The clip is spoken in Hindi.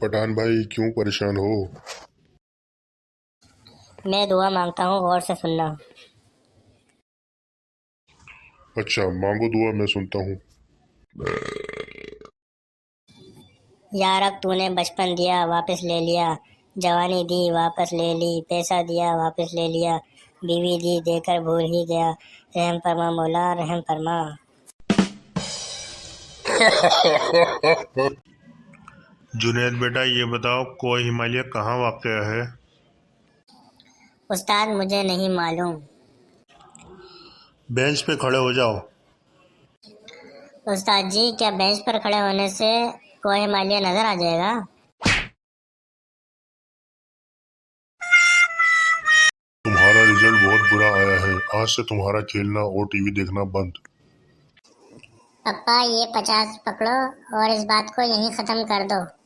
पठान भाई क्यों परेशान हो? मैं दुआ मांगता हूँ, गौर से सुनना। अच्छा मांगो दुआ, मैं सुनता हूँ। यार अब तूने बचपन दिया वापस ले लिया, जवानी दी वापस ले ली, पैसा दिया वापस ले लिया, बीवी दी देकर भूल ही गया। रहम फरमा मौला, रहम फरमा। जुनैद बेटा ये बताओ, कोह हिमालय कहाँ वाक़या है? उस्ताद मुझे नहीं मालूम। बेंच पे खड़े हो जाओ। उस्ताद जी, क्या बेंच पर खड़े होने से कोह हिमालय नजर आ जाएगा? तुम्हारा रिजल्ट बहुत बुरा आया है, आज से तुम्हारा खेलना और टीवी देखना बंद। पप्पा ये 50 पकड़ो और इस बात को यहीं खत्म कर दो।